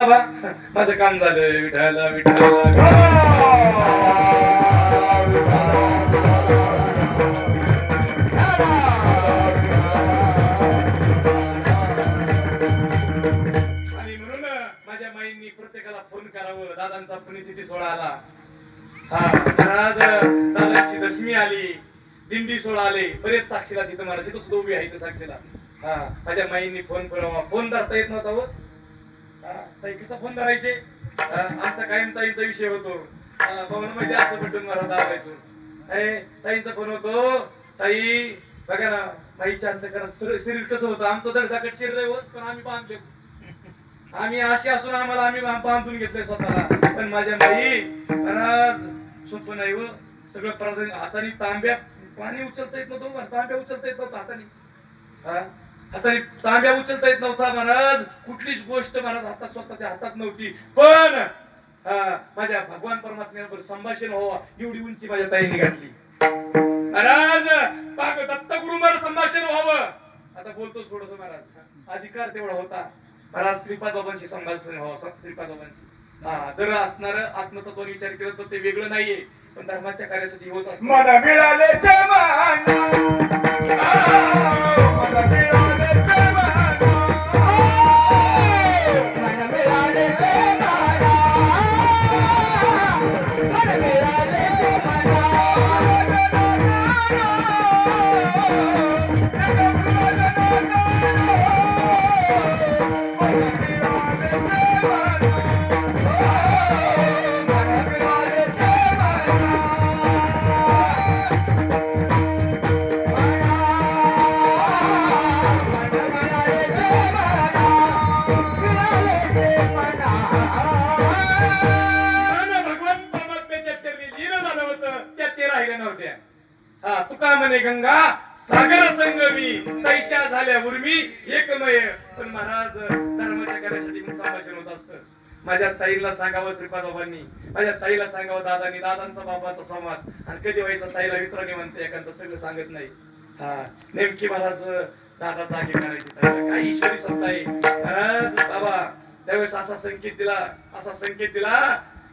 माझं काम झालं. विठाला विठाला आणि म्हणून माझ्या माईंनी प्रत्येकाला फोन करावं. दादांचा पुण्यतिथी सोहळा आला. हा महाराज दादांची दशमी आली, दिंडी सोहळा आले. बरेच साक्षीला तिथं मला तिथं सुद्धा उभी आहे इथं साक्षीला. हा माझ्या माईंनी फोन करावा. फोन धरता येत नव्हता व ताई कसा फोन धरायचे. आमचा कायम ताईंचा विषय होतो. भाऊन माहिती असं बटन मला दाबायचो. ताईंचा फोन होतो. ताई बघा ना ताईच्या अंतकरणात शरीर कसं होतं. आमचं धडधाकट शरीर आहे पण आम्ही बांधले. आम्ही अशी असून आम्ही बांधून घेतलंय स्वतःला. पण माझ्या माई महाराज सोपं नाही व. सगळं प्राधान्य हाताने तांब्या पाणी उचलता येत नव्हतं. तांब्या उचलता येत नव्हतं हाताने. हाताने तांब्या उचलता येत नव्हता महाराज. कुठलीच गोष्ट महाराज हातात स्वतःच्या हातात नव्हती. पण माझ्या भगवान परमात्म्याबरोबर संभाषण व्हावा एवढी उंची माझ्या ताईने गाठली. महाराज दत्तगुरु मला संभाषण व्हावं. आता बोलतोच थोडस महाराज. अधिकार तेवढा होता. महाराज श्रीपाद बाबांशी संभाषण व्हावं. श्रीपाद बाबांशी जर असणार आत्मतत्वाने विचार केला तर ते वेगळं नाहीये. पण धर्माच्या कार्यासाठी होत असत. मला मिळाले तुका म्हणे गंगा सागर संगमी तैशा झाल्या उर्मी एकमय. पण महाराज धर्माच्या कार्यासाठी मग संभाषण होत असतं. माझ्या ताईला सांगावं श्रीपाद बाबांनी. माझ्या ताईला सांगावं दादांनी. दादांचा बाबाचा संवाद. आणि कधी व्हायचा ताईला विसराने म्हणते एखादं सगळं सांगत नाही. नेमकी महाराज दादाचा आगे करायची ताईला. काही ईश्वरी सत्ता आहे महाराज. बाबा त्यावेळेस असा संकेत दिला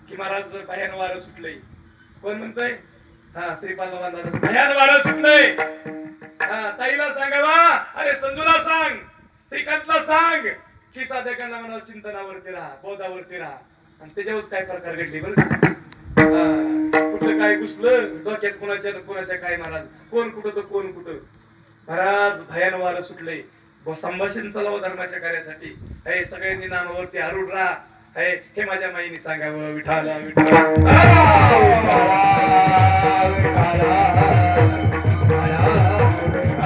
की महाराज भयान वारं सुटलंय. कोण म्हणतोय. श्रीपाद बाबा भयान वारं सुटलंय. ताईला सांगावा. अरे संजूला सांग, श्रीकांतला सांग की साधकांना म्हणा चिंतनावरती राहा, बोधावरती राहा. आणि त्याच्यावरच काय प्रकार घडले बरं. कुठलं काय घुसलं डोक्यात कोणाच्या काय महाराज. कोण कुठं तर कोण कुठं. महाराज भयान वारं सुटलंय. संभाषण चालावं धर्माच्या कार्यासाठी. हे सगळ्यांनी नामावरती आरूढ राहा. हे माझ्या माईने सांगावं. विठाला विठाला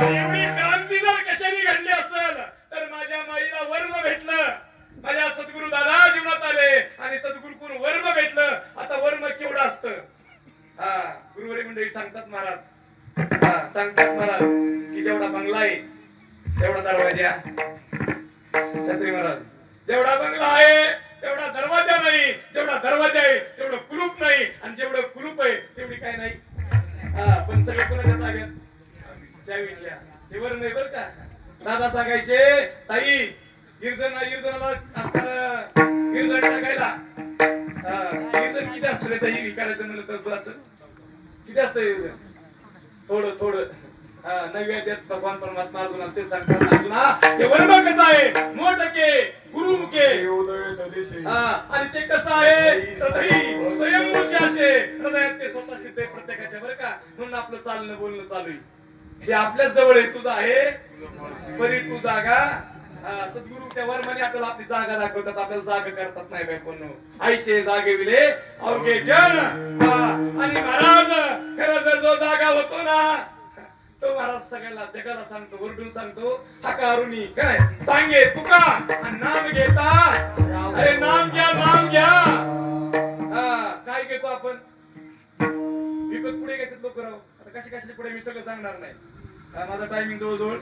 एवढी क्रांती जर कशाने घडली असेल तर माझ्या माईला वर्म भेटलं. माझ्या सद्गुरु दादा जीवनात आले आणि सद्गुरुकुन वर्म भेटलं. आता वर्म केवढं असतं. गुरुवारी मंडळी सांगतात महाराज. सांगतात महाराज की जेवढा बंगला आहे तेवढा दरवाजा. शास्त्री महाराज जेवढा बंगला आहे तेवढा दरवाजा नाही. जेवढा दरवाजा आहे तेवढं कुलूप नाही. आणि जेवढं कुलूप आहे तेवढी काय नाही. पण सगळं कोणाच्या ताब्यात. चावीच्या ते वर नाही बरं का. दादा सांगायचे ताई गिरजनाला असताना गिरजण टाकायला. गिरजण किती असतं रे ताई विकारायचं म्हणलं तर दुराचं किती असतं गिरजण. थोडं नव्या देत भगवान परमात्मा अर्जुना ते सांगतात. अर्जुना ते वर्म कसं आहे. मोठके गुरुमुखे आणि ते कसं आहे स्वयंभूशी असे हृदयात ते स्वतः सिद्ध आहे प्रत्येकाच्या बरं का. म्हणून आपलं चालणं बोलणं चालू आहे. ते आपल्याच जवळ आहे. तुझा आहे परी तू जागा. सद्गुरु त्या वर्माने आपल्याला आपली जागा दाखवतात. आपल्याला जागा करतात नाही बाय कोण. आईशे जागे विले अवघे जन. आणि महाराज खरं जर जो जागा होतो ना तो महाराज सगळ्याला जगाला सांगतो. ओरडून सांगतो हाकारुनी काय सांगे तुका आणि नाम घेता. अरे नाम घ्या. काय घेतो आपण विकत पुढे घेतात लोक राव. आता कशी पुढे मी सगळं सांगणार नाही. माझा टायमिंग जवळजवळ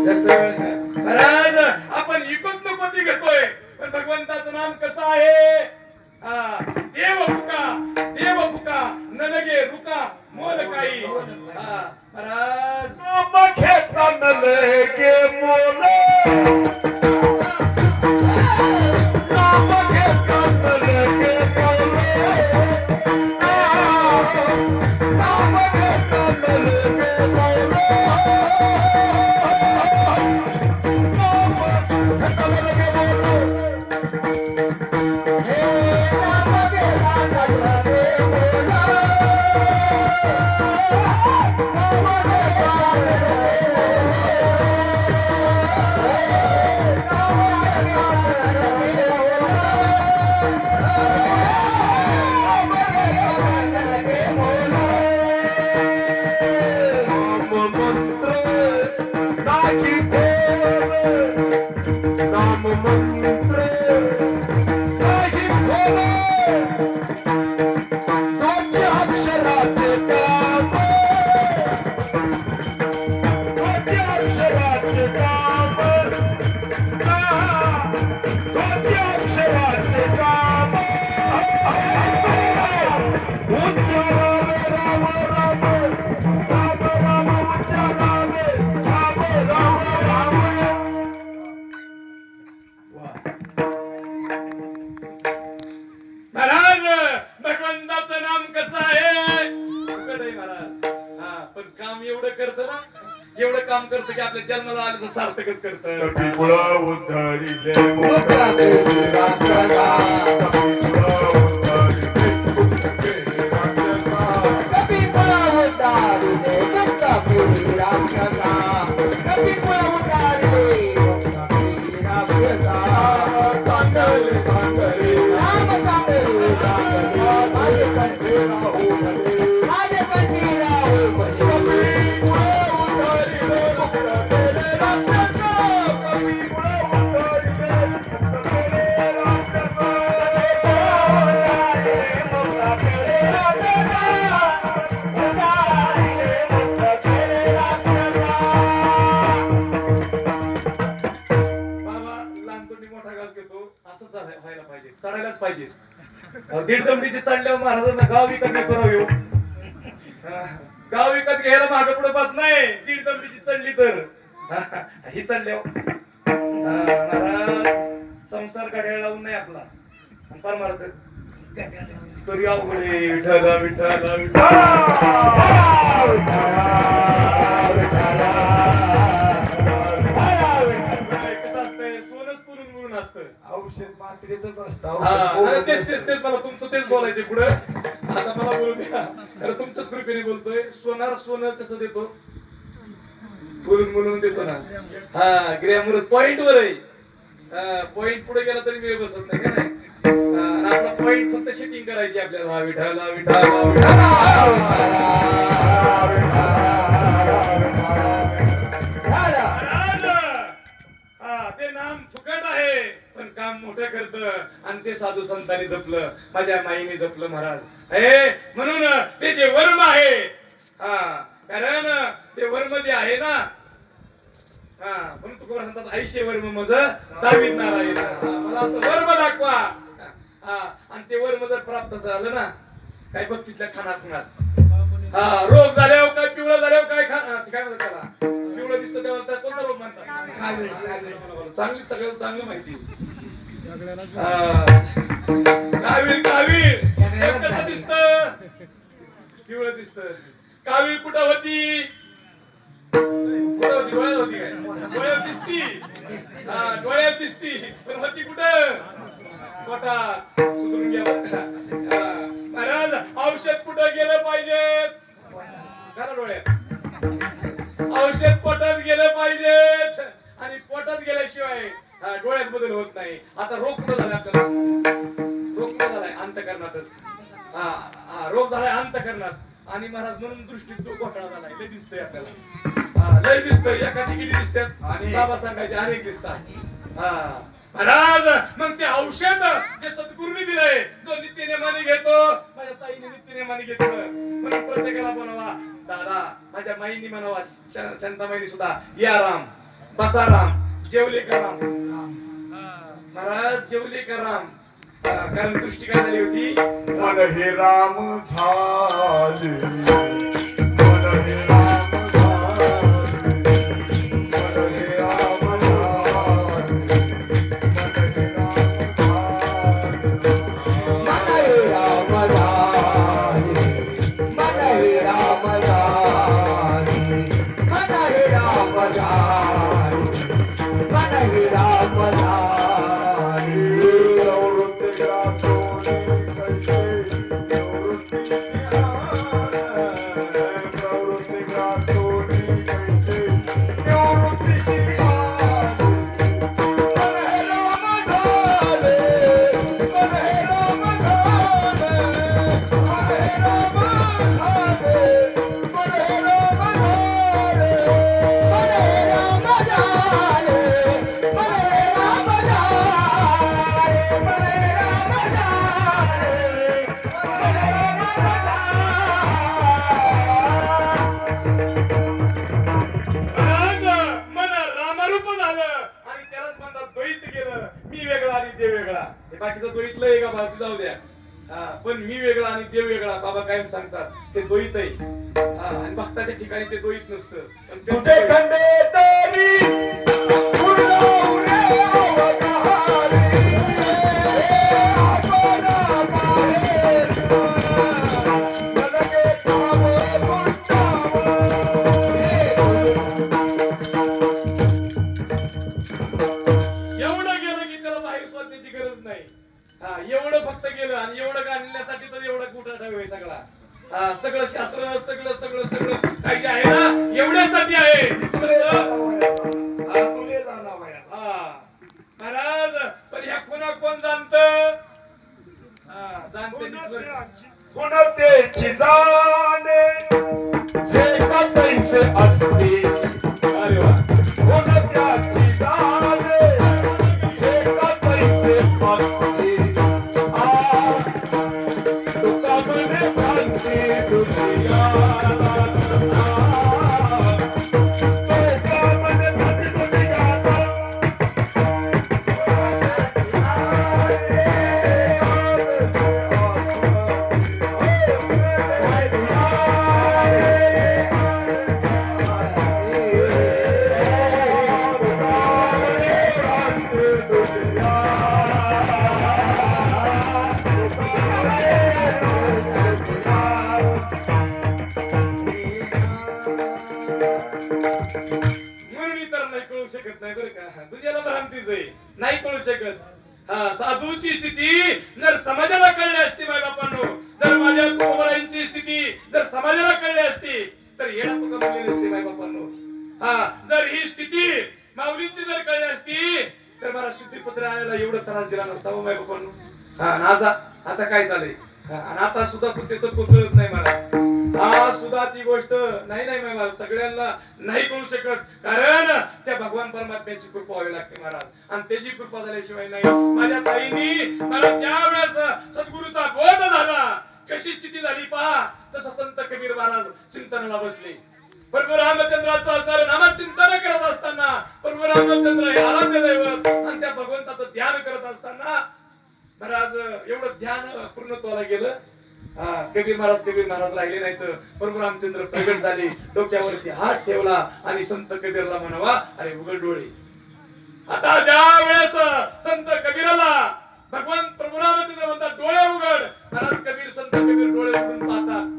जास्त वेळ. महाराज आपण विकत नको ती घेतोय. पण भगवंताचं नाम कसं आहे. देव फुका ननगे रुका मोल काही. महाराज घेता नले के मोल महाराज भगवंताचं नाम कसं आहे फुकट आहे महाराज. हा पण काम एवढं करतं ना, एवढं काम करतं की आपल्या जन्माला आल्याचं सार्थकच करतं. कपिकुळा उद्धारिले व्हायला पाहिजे, चढायलाच पाहिजे. दीड दमडीचे चढल्यावर महाराजांना गाव विकत नाही करावं. गाव विकत घ्यायला मागं पुढे पाहत नाही. दीड दमडीची चढली तर ही चढल्यावर महाराज संसार काढायला लावून नाही आपला फार मारत तरी अवघड आहे. विठाला विठाला औषध मात्रेतच तेच मला तुमचं तेच बोलायचं पुढे. आता मला बोलू द्या, कारण तुमच्याच कृपेने बोलतोय. सोनं कसं देतो, बोलून बोलून देतो ना. हा ग्रॅमर पॉइंट वर आहे. पॉइंट पुढे गेला तरी वेळ बसत नाही का नाही. आपला पॉइंट फक्त सेटिंग करायची आपल्याला. विठाला विठाला ते नाम फुकट आहे पण काम मोठं करतं. आणि ते साधू संतांनी जपलं, माझ्या माईने जपलं महाराज. म्हणून ते जे वर्म आहे, कारण ते वर्म जे आहे ना, म्हणून तुकोबा सांगतात ऐशे वर्म मज दावीत नारायण. मला असं वर्म दाखवा. आणि ते वर्म जर प्राप्त झालं ना, काय बघ तिथल्या खानाखुणात रोग झाल्यावर काय, पिवळं झाल्यावर काय काय म्हणतात त्याला, पिवळं दिसतं तेव्हा कोणता रोग म्हणतात. चांगली सगळं चांगलं माहिती. कावीळ कावीळ कसं दिसत, पिवळं दिसत. कावीळ कुठं होती, डोळ्यात होती काय, डोळ्यात दिसती. डोळ्यात दिसती पण होती कुठं, पोटात. सुधरून घ्या महाराज. औषध कुठं गेलं पाहिजे, घरा डोळ्यात. औषध पोटात गेलं पाहिजेत. आणि पोटात गेल्याशिवाय डोळ्यात बदल होत नाही. आता रोग कुठं झालाय आपल्याला, रोग कुठं झालाय अंतःकरणातच. रोग झालाय अंतःकरणात. आणि महाराज म्हणून दृष्टीत तो घोटाळा झालाय. लय दिसतोय आपल्याला, लय दिसतोय. एकाची किती दिसतात आणि बाबा सांगायचे अनेक दिसतात. महाराज मग ते औषध जे सद्गुरूंनी दिलंय, जो नित्यनेमाने घेतो, माझ्या ताईने नित्यनेमाने घेतलं. म्हणून प्रत्येकाला बनवा. दादा माझ्या माईंनी म्हणावा, शांतामाईनी सुद्धा, या राम, बसा राम, जेवले का राम. महाराज जेवले का राम, कारण दृष्टी काय झाली होती, मन हे राम झाले, मन हे राम झाले, मन हे राम झाले, मन हे राम वेगळा. हे बाकीचा द्वैतला आहे का बाकी जाऊ द्या. हा, पण मी वेगळा आणि देव वेगळा बाबा कायम सांगतात. ते द्वैत आहे. हा, आणि भक्ताच्या ठिकाणी ते द्वैत नसतं. पण ते तुझे खंडे तरी फुलवले अवघारी. आपण बाहेर जगते ठाव गुंतावले. एवढं गेलं की त्याला बाहेर शोधण्याची गरज नाही. हा, एवढं फक्त गेलं आणि एवढं गाणण्यासाठी तर एवढा कुठं ठेवाय सगळा. हा, सगळं शास्त्र सगळं सगळं सगळं काही जे आहे ना एवढ्यासाठी आहे. कसं? तुले जाणा वया. हा, महाराज पण ह्या पुन्हा कोण जाणत? जाणते गुणतेची जाणे जे का पैसे असते. अरे वा. गुणत्याची जाणे जे का पैसे असते. तुका म्हणे भक्ती दुनिया. तुका म्हणे भक्ती दुनिया. म्हणून इतर नाही कळू शकत नाही बरं का. तुझ्याला भ्रांतीच आहे. नाही कळू शकत. हा, साधूची स्थिती जर समाजाला कळली असती माय बापांनो, जर माझ्या तुकोबरायांची स्थिती जर समाजाला कळली असती तर येणा तुका बोलली नसती माय बापांनो. हा, जर ही स्थिती माऊलींची जर कळली असती तर मला शुद्धीपत्र आणायला एवढा त्रास दिला नसता हो माय बापांनो. हा, आणि आता काय झालंय. आणि आता सुद्धा सुद्धा तर कळत नाही मला. हा, सुद्धा ती गोष्ट नाही नाही महाराज सगळ्यांना नाही कळू शकत. कारण त्या भगवान परमात्म्याची कृपा व्हावी लागते महाराज. आणि त्याची कृपा झाल्याशिवाय नाही. माझ्या ताईंनी मला ज्या वेळेस सद्गुरूचा बोध झाला कशी स्थिती झाली पहा. तसं संत कबीर महाराज चिंतनाला बसले. प्रभू रामचंद्राचं असणारं नामात चिंतन करत असताना प्रभू रामचंद्र हे आराध्य दैवत आणि त्या भगवंताचं ध्यान करत असताना महाराज एवढं ध्यान पूर्णत्वाला गेलं. कबीर महाराज राहिले नाही तर प्रभू रामचंद्र प्रगट झाले. डोक्यावरती हात ठेवला आणि संत कबीरला म्हणावा अरे उघड डोळे. आता ज्या वेळेस संत कबीराला भगवान प्रभू रामचंद्र म्हणतात डोळे उघड. महाराज कबीर संत कबीर डोळे उघडून पाहतात.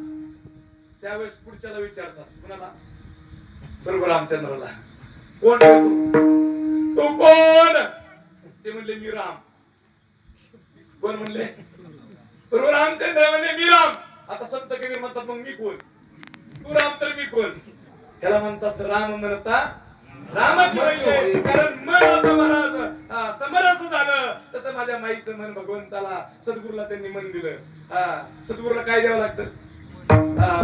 त्यावेळेस पुढच्याला विचारतात कुणाला? प्रभू रामचंद्रला. कोण रे तू कोण? ते म्हणले मी राम. कोण म्हणले? प्रभू रामचंद्र म्हणले मी राम. आता संत कबीर म्हणतात मग मी कोण? तू राम तर मी कोण? त्याला म्हणतात राम म्हणता रामाची पहिले. कारण मन आता महाराज समरस झालं तसं माझ्या माईचं मन भगवंताला सद्गुरूला त्यांनी मन दिलं. सद्गुरूला काय द्यावं लागतं?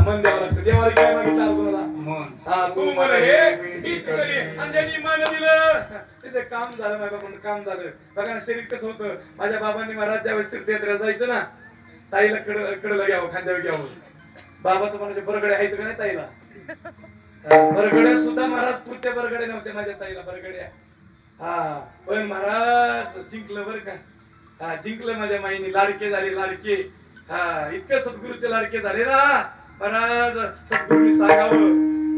मन द्यावं लागतं. देवाला काय मागितलं अर्जुनाला? तू मन हे मीच करी. आणि ज्यांनी मन दिलं त्याचं काम झालं. माझं मन काम झालं. बघा ना शरीर कसं होतं. माझ्या बाबांनी महाराज ज्या वेळेस तीर्थयात्रेला जायचं ना ताईला कडला घ्यावं खांद्यावर घ्यावं. बाबा तुम्हाला बरगडे आहेत का नाही ताईला? बरगड्या सुद्धा महाराज पुढच्या बरगड्या नव्हत्या माझ्या ताईला बरगड्या. पण महाराज जिंकलं बरं का. जिंकलं माझ्या माईने. लाडके झाले लाडके. इतकं सद्गुरूचे लाडके झाले ना महाराज. सद्गुरूंनी सांगावं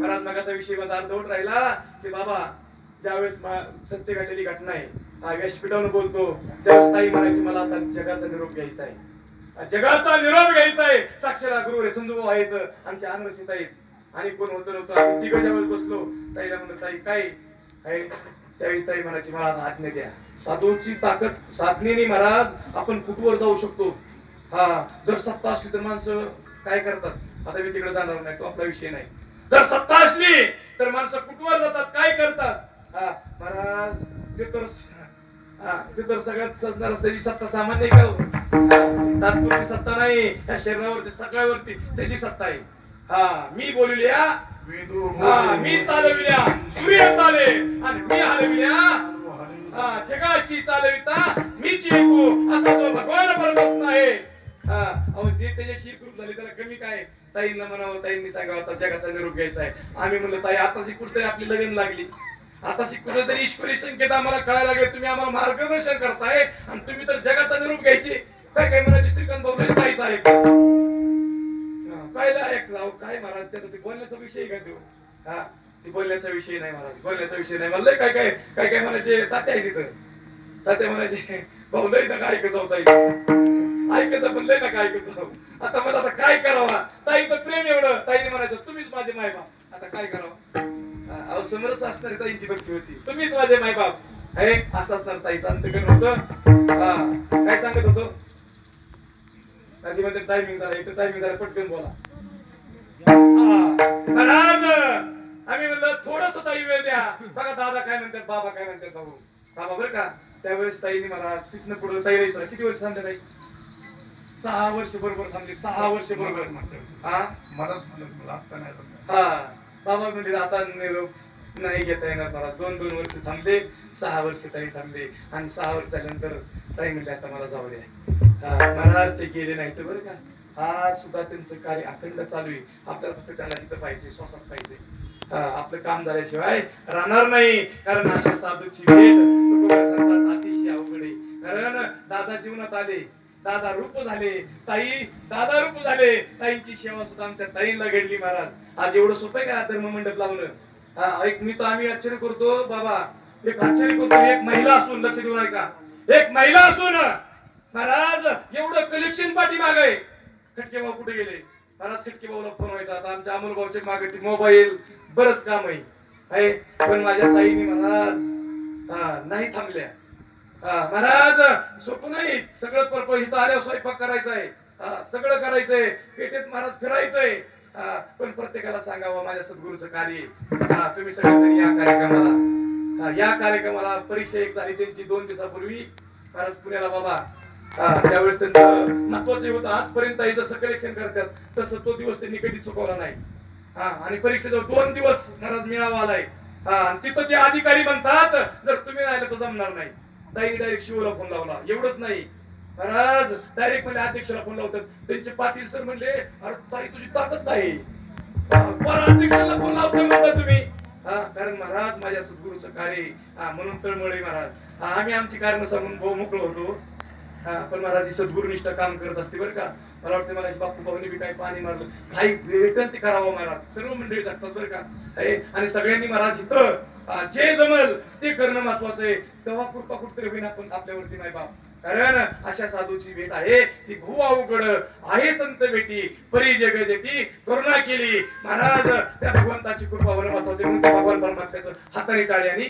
महाराज मगाचा विषय माझा अर्धवट राहिला की बाबा ज्यावेळेस सत्य घडलेली घटना आहे व्यासपीठावर बोलतो त्यावेळेस ताई म्हणायची मला आता जगाचा निरोप घ्यायचा आहे. जगाचा निरोप घ्यायचा आहे. साक्षरा गुरु रे संजू आहेत आमच्या अनवसित आहेत. आणि कोण होतं नव्हतं. आम्ही तिघं ज्यावेळेस बसलो ताईला म्हणलं ताई काय आहे? त्यावेळेस ताई म्हणायची मला आता आज्ञा द्या. साधूची ताकद साधनेने महाराज आपण कुठवर जाऊ शकतो. जर सत्ता असली तर माणसं काय करतात? आता मी तिकडे जाणार नाही तो आपला विषय नाही. जर सत्ता असली तर माणसं कुठवर जातात काय करतात? महाराज ते तर सगळ्यात सजणार असल्याची सत्ता सामान्य का? तात्पुरती सत्ता नाही. या शरीरावरती सगळ्यावरती त्याची सत्ता आहे. मी बोलूया मी चालविल्या सूर्य चाले आणि मी हलविल्या जगाशी चालविता मीच ऐकू असा जो भगवान परमात्मा आहे. जे त्याच्याशी कृप झाली त्याला कमी काय? ताईंना म्हणावं ताईंनी सांगावं आता जगाचा निरोप घ्यायचा आहे. आम्ही म्हणलं ताई आताची कुठतरी आपली लगन लागली. आता कुठेतरी ईश्वरी संकेत आम्हाला कळायला लागले. तुम्ही आम्हाला मार्गदर्शन करताय आणि तुम्ही तर जगाचा निरूप घ्यायचे. काय काय म्हणायचे श्रीकांत भाऊ काहीच आहे काय ऐकला काय महाराज त्याचा ते बोलण्याचा विषय काय देऊ. हा ती बोलण्याचा विषय नाही महाराज, बोलण्याचा विषय नाही. मला काय काय काय काय म्हणायचे तात्या आहे तिथं. तात्या म्हणायचे भाऊ लय ना काय ऐकत जाऊ ताई ऐकायचं पण लय ना काय ऐकत जाऊ. आता मला आता काय करावा. ताईचं प्रेम एवढं. ताईने म्हणायचं तुम्हीच माझे मायबाप. आता काय करावं. अहो समरस असणारी ताईंची भक्ती होती. तुम्हीच माझे मायबाप आहे असं असणार ताईचं अंतकरण होतं. हा काय सांगत होतो आधी मध्ये टायमिंग झाला. इथं टायमिंग झाला पटकन बोला. महाराज आम्ही म्हणलं थोडस ताई वेळ द्या. बघा दादा काय म्हणतात बाबा काय म्हणतात भाऊ बाबा बरं का. त्यावेळेस ताईने मला तिथनं पुढे ताई किती वर्ष थांबले ताई. 6 वर्ष बरोबर थांबले. 6 वर्ष बरोबर. हा हा बाबा म्हणजे आता निरोप नाही घेता येणार मला. 2-2 वर्ष थांबले. 6 वर्ष ताई थांबले आणि 6 वर्षानंतर ताई म्हणजे आता मला जाऊ द्या. महाराज ते गेले नाही तर बरं का. हा सुद्धा त्यांचं कार्य अखंड चालू आहे. आपल्याला फक्त त्यांना तिथं पाहिजे श्वासात पाहिजे. आपलं काम झाल्याशिवाय राहणार नाही. कारण अशा साधूची भेट तुकोबा संतात अतिशय अवघड आहे. कारण दादा जीवनात आले. दादा रूप झाले. ताई दादा रूप झाले. ताईंची सेवा सुद्धा आमच्या ताईंना घडली महाराज. आज एवढं सोपं आहे का धर्म मंडप लावणं. एक मी तर आम्ही आश्चर्य करतो बाबा. एक आश्चर्य करतो. एक महिला असून लक्ष देऊ नये का. एक महिला असून महाराज एवढं कलेक्शन पाठी माग आहे. खटके भाऊ कुठे गेले महाराज. खटके भाऊला फोन व्हायचा. आता आमच्या अमोल भाऊचे मागे मोबाईल बरंच काम आहे. पण माझ्या ताईने महाराज नाही थांबल्या. महाराज सोपं नाही. सगळं पर्पज इथं आल्यावर स्वयंपाक करायचा आहे. सगळं करायचंय. पेटेत महाराज फिरायचंय. पण प्रत्येकाला सांगावं माझ्या सद्गुरूचं कार्य. तुम्ही सगळेजण या कार्यक्रमाला परीक्षा एक झाली त्यांची 2 दिवसापूर्वी महाराज पुण्याला बाबा. त्यावेळेस त्यांचं महत्वाचं होतं. आजपर्यंत जसं कलेक्शन करतात तसं तो दिवस त्यांनी कधी चुकवला नाही. आणि परीक्षेचा 2 दिवस महाराज मेळावा आलाय. तिथं ते अधिकारी म्हणतात जर तुम्ही राहिलं तर जमणार नाही. ताईने डायरेक्ट शिवला फोन लावला. एवढंच नाही महाराज डायरेक्ट म्हणजे अध्यक्षाला फोन लावतात. त्यांचे पाटील सर म्हणले अरे ताई तुझी ताकद नाही. अध्यक्षाला फोन लावता म्हणता तुम्ही. कारण महाराज माझ्या सद्गुरूचं कार्य म्हणून तळमळे महाराज. आम्ही आमची कारण सांगून मोकळो होतो. पण महाराज सद्गुरुनिष्ठ काम करत असते बरं का. मला वाटतं मला बापू भाऊनी बी काही पाणी मारलं काही भेटन ते करावं महाराज. सर्व मंडळी जगतात बरं का. आणि सगळ्यांनी महाराज इथं जे जमल ते करणं महत्वाचं आहे. तेव्हा कृपा कुठतरी होईना पण आपल्यावरती नाही बाप. कारण अशा साधूची भेट आहे ती भू अवघड आहे. संत भेटी परी जग जेटी करुणा केली महाराज. त्या भगवंताची कृपा होणं महत्वाचं म्हणून भगवान परमात्म्याचं हाताने टाळी आणि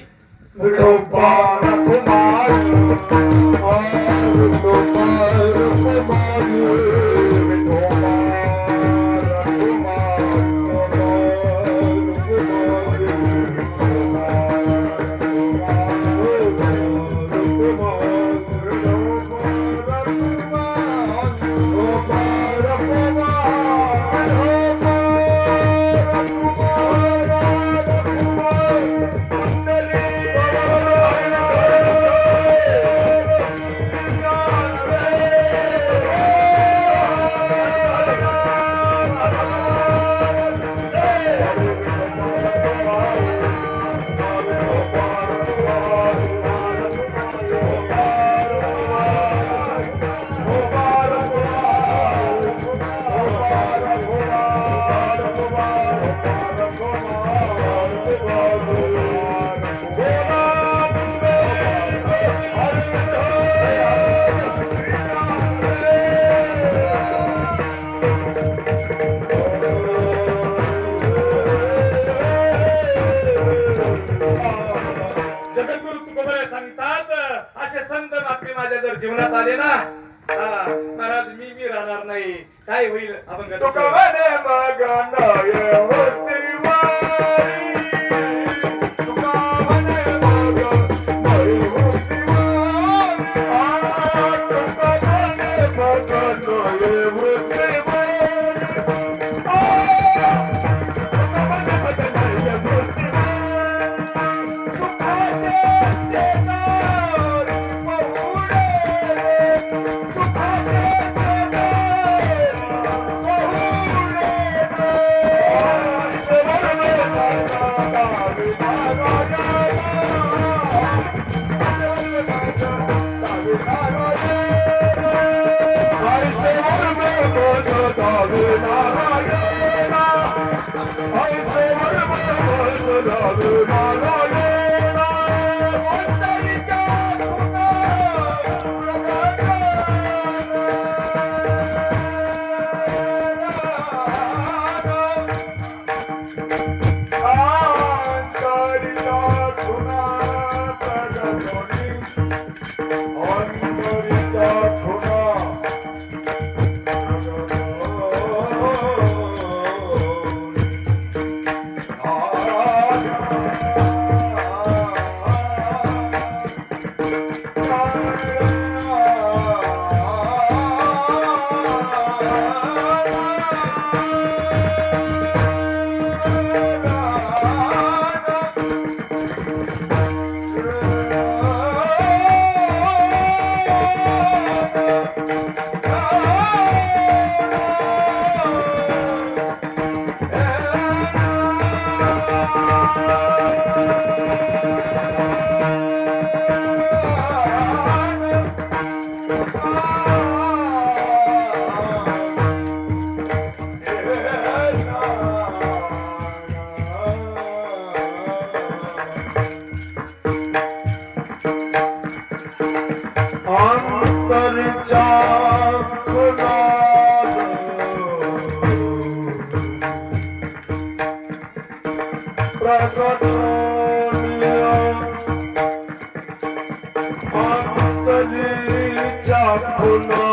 जीवनात आले ना महाराज मी राहणार नाही. काय होईल आपण अंतरच्या अंतरीच्या पुन्हा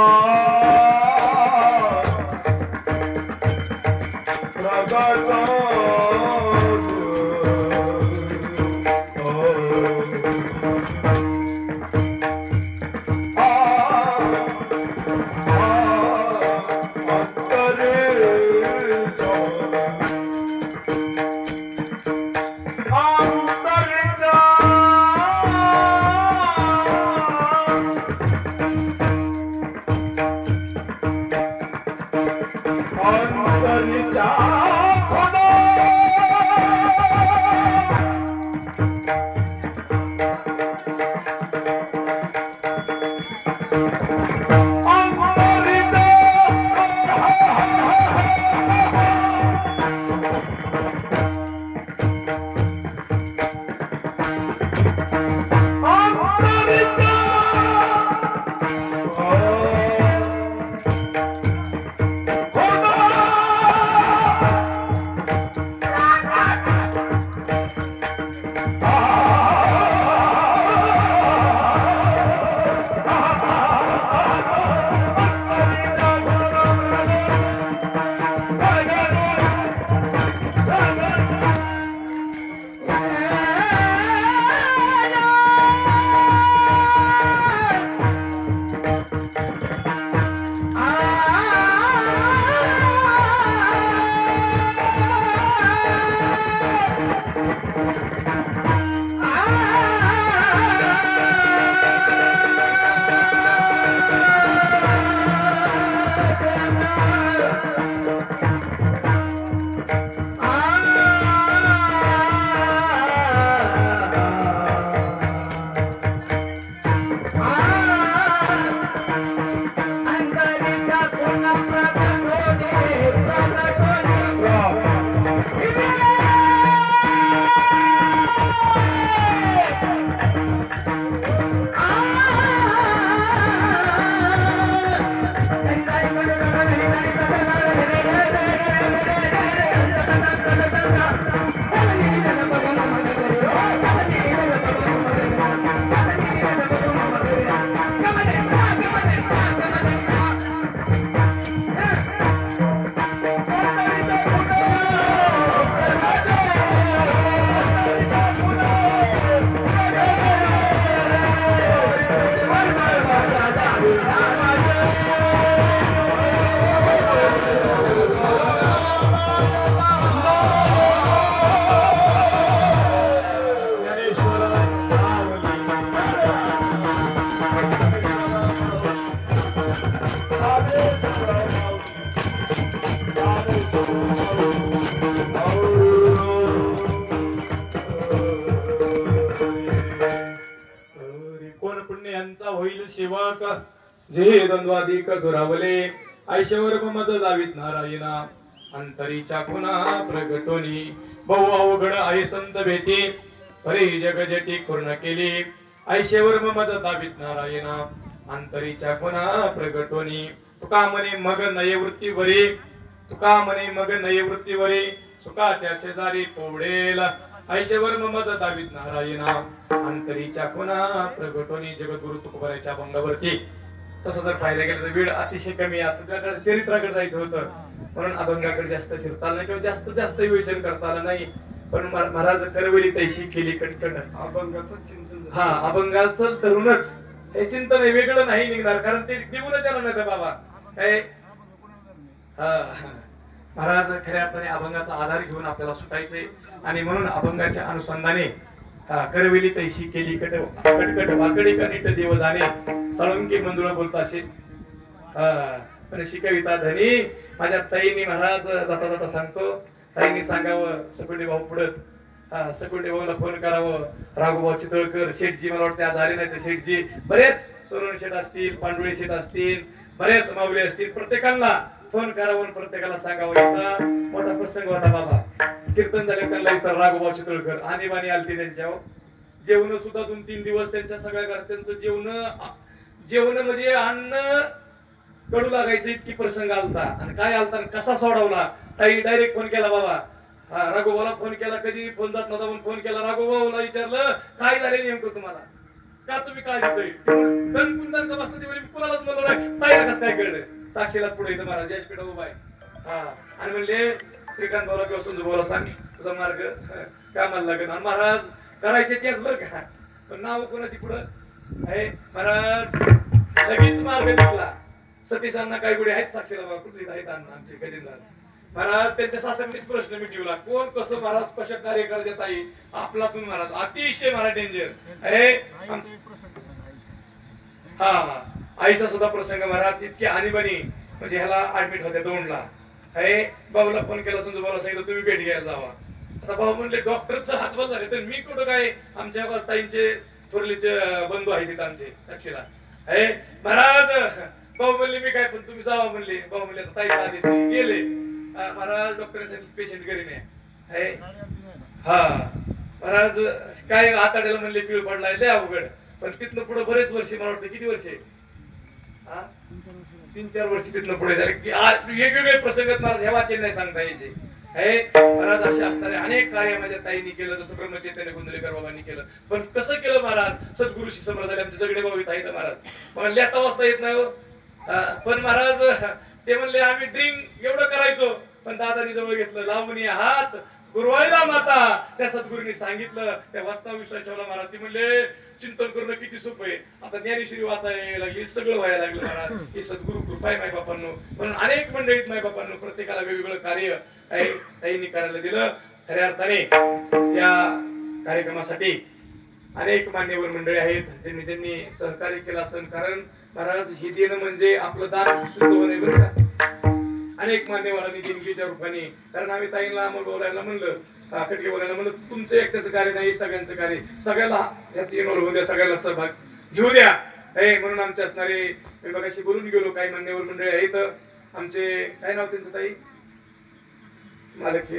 सेवक जे द्वंद्वाधिक दुरावले ऐशवर मज जावीत नारायणा अंतरीच्या पुन्हा प्रगटोनी बहु अवघड आई संत भेटी परी जग जटी पूर्ण केली ऐशवर मज जावीत नारायणा अंतरीच्या पुन्हा प्रगटोनी तुका म्हणे मग नयवृत्तीवरी तुका म्हणे मग नयवृत्तीवरी सुखाच्या शेजारी पोवडेल ऐशवर मज दावीत नारायणा अंतरीच्या पुन्हा प्रगटोनी जगद्गुरु तुकोबाराच्या अभंगावरती. तसं जर पाहायला गेलं तर वेळ अतिशय कमी आहे. तुझ्याकडे चरित्राकडे जायचं होतं म्हणून अभंगाकडे जास्त शिरता आलं नाही किंवा जास्त विवेचन करता आलं नाही. पण महाराज करवली तैशी केली कटकट अभंगाचं चिंतन. हा अभंगाचं धरूनच हे चिंतन वेगळं नाही निघणार कारण ते देऊन त्याला नाही बाबा काय. महाराज खऱ्या अर्थाने अभंगाचा आधार घेऊन आपल्याला सुटायचंय आणि म्हणून अभंगाच्या अनुषंगाने करविली तैशी केली कटकट वाकडी कनिट देव जाणे साळुंकी मंजुळा बोलतो असे पण शिकविता धनी माझ्या ताईनी महाराज जाता जाता सांगतो ताईनी सांगावं सकुंडी भाऊ पुढत सकुंडी भाऊला फोन करावं राघोभाऊ चितळकर शेठजी मला वाटतं आज आले नाही तर शेठजी बरेच सोनवणे शेठ असतील पांडुळे शेठ असतील बरेच माऊली असतील प्रत्येकाला फोन करावं प्रत्येकाला सांगावं इथं मोठा प्रसंग होता बाबा कीर्तन झाले त्यांना इथं राघोभाऊ चितळकर आणीबाणी आलती त्यांच्यावर जेवण सुद्धा 2-3 दिवस त्यांच्या सगळ्या घरच्यांचं जेवण म्हणजे अन्न कडू लागायचं इतकी प्रसंग आलता आणि काय आलता कसा सोडवला ताई डायरेक्ट फोन केला बाबा राघोबाला फोन केला कधी फोन जात नव्हता पण फोन केला राघोबाला विचारलं काय झाले नेमकं तुम्हाला का तुम्ही काय देतोय दणकुंदन का बसलं ते कुणालाच म्हणलं नाही ताईला कसं काय कळलं साक्षीला पुढे इथं महाराज व्यासपीठा उभा आहे आणि म्हणले श्रीकांत भाऊला किंवा संजू भाऊला सांग तुझा मार्ग कामाला लागेल आणि महाराज करायचे तेच बरं का पण नाव कोणाची पुढं आहे महाराज लगेच मार्ग निघला सतीशांना काही गुढे आहेत साक्षीला बाबा कुठली आहेत आमचे गजेंद्र महाराज त्यांच्या सासऱ्यांनीच प्रश्न मिटवला कोण कसं महाराज कशा कार्य करायचे ताई आपलातून महाराज अतिशय महाराज डेंजर हा आईचा सुद्धा प्रसंग महाराज इतकी आणीबाणी म्हणजे ह्याला ऍडमिट होत्या दोनला आहे भाऊला फोन केला समजा भाऊला सांगितलं तुम्ही भेट घ्यायला जावा आता भाऊ म्हणले डॉक्टरचं हातभार झाले तर मी कुठं काय आमच्या ताईंचे थोरलीचे बंधू आहेत तिथं आमचे साक्षीला आहे महाराज भाऊ म्हणले मी काय पण तुम्ही जावा म्हणले भाऊ म्हणले आता ताईचा आदेश गेले महाराज डॉक्टर पेशंट घरी नाही हा महाराज काय आताड्याला म्हणले पिळ पडलाय लय अवघड पण तिथनं पुढे बरेच वर्षे मला वाटतं किती वर्षे 3-4 वर्ष तिथनं पुढे झाले की वेगवेगळे प्रसंग महाराज ह्या वाचन नाही सांगता यायचे महाराज असे असणारे अनेक कार्य माझ्या ताईंनी केलं जसं ब्रह्मचैतन्य गोंधळेकर बाबांनी केलं पण कसं केलं महाराज सद्गुरुशी समोर झाले आमचे जगडे भाऊ इथं आहेत महाराज पण लिहाता वाचता येत नाही पण महाराज ते म्हणले आम्ही ड्रिंक एवढं करायचो पण दादानी जवळ घेतलं लावणी हात गुरुवाईला माता त्या सद्गुरूंनी सांगितलं त्या वास्तव विश्वास ठेवला महाराज ती म्हणले चिंतन करणं किती सोपं आहे आता ज्ञानेश्वरी वाचायला लागली सगळं व्हायला लागलं महाराज ही सद्गुरु कृपा आहे माय बापांनो म्हणून अनेक मंडळीत माय बापांनो प्रत्येकाला वेगवेगळं कार्य ताईंनी करायला दिलं खऱ्या अर्थाने या कार्यक्रमासाठी अनेक मान्यवर मंडळी आहेत ज्यांनी ज्यांनी सहकार्य केलं असेल कारण महाराज हे देणं म्हणजे आपलं दान शुद्ध होणे बरं का अनेक मान्यवरांनी देणगीच्या रूपाने कारण आम्ही ताईंना मग बोलायला म्हणलं खटके बोलायला म्हणलं तुमचं एकट्याचं कार्य नाही सगळ्यांचं कार्य सगळ्याला यात इन्व्हॉल्व होऊ द्या सगळ्याला सहभाग घेऊ द्या म्हणून आमचे असणारे मी बघाशी बोलून गेलो काही मान्यवर मंडळी आहेत आमचे काय नाव त्यांचं ताई मालक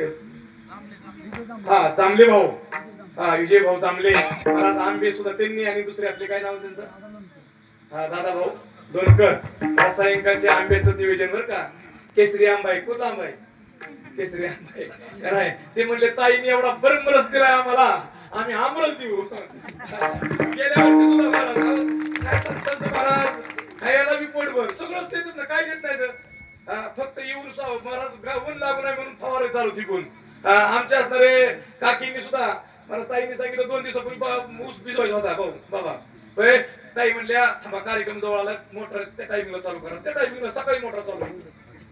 जांभले भाऊ विजय भाऊ जांभले महाराज आंबे सुद्धा त्यांनी आणि दुसरे आपले काय नाव त्यांचं दादा भाऊ दोनकर रासायनिकाचे आंब्याचं नियोजन बरं का केसरी आंबा आहे कोणता आंबा आहे केसरी आंबा आहे ते म्हणले ताईने एवढा बरमरस दिलाय आम्हाला आम्ही आमरस देऊ गेल्या वर्षी सुद्धा महाराज खायला बी पोटभर सगळंच देतात ना काय देत नाही फक्त येऊन महाराज ऊन लागू नाही म्हणून फवारे चालू तिकून आमच्या असणारे काकींनी सुद्धा मला ताईने सांगितलं 2 दिवसापूर्वी ऊस भिजवायचा होता भाऊ बाबा ताई म्हणल्या थांबा कार्यक्रम जवळ आला मोटर त्या टायमिंगला चालू करा त्या टायमिंगला सकाळी मोटर चालू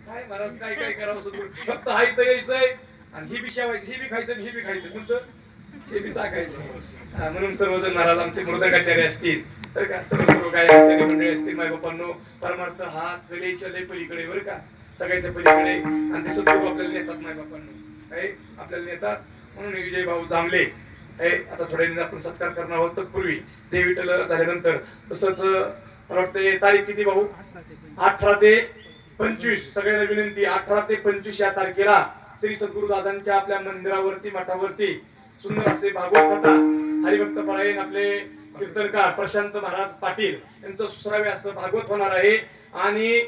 काय महाराज काय काय करावं फक्त हा इथं यायचंय आणि ही बी शेवायची ही बी खायचं आणि ही बी खायचं म्हणतं हे बी चाकायचं म्हणून सर्वजण महाराज आमचे मृदंगाचार्य असतील तर का सर्व काय आचार्य मंडळी असतील माय बापांनो परमार्थ हा कलेच्या लय पलीकडे बरं का सगळ्याच्या पलीकडे आणि ते सुद्धा आपल्याला नेतात माय बापांनो काय आपल्याला नेतात म्हणून विजय भाऊ जांभले आता थोड्या दिवसात आपण सत्कार करणार आहोत तत्पूर्वी ते विठ्ठल झाल्यानंतर तसंच मला वाटतं तारीख किती भाऊ 18 ते 25 सगळ्यांना विनंती 18 ते 25 या तारखेला श्री सद्गुरुदादांच्या आपल्या मंदिरावरती मठावरती सुंदर असे भागवत कथा हरिभक्त परायण आपले कीर्तनकार प्रशांत महाराज पाटील यांचं सुसरावे असं भागवत होणार आहे आणि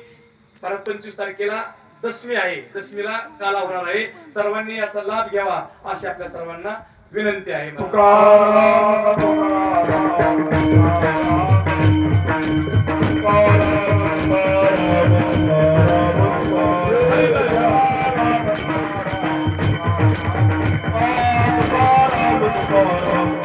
महाराज 25 तारखेला दशमी आहे दशमीला काला होणार आहे सर्वांनी याचा लाभ घ्यावा अशी आपल्या सर्वांना विनंती आहे Oh,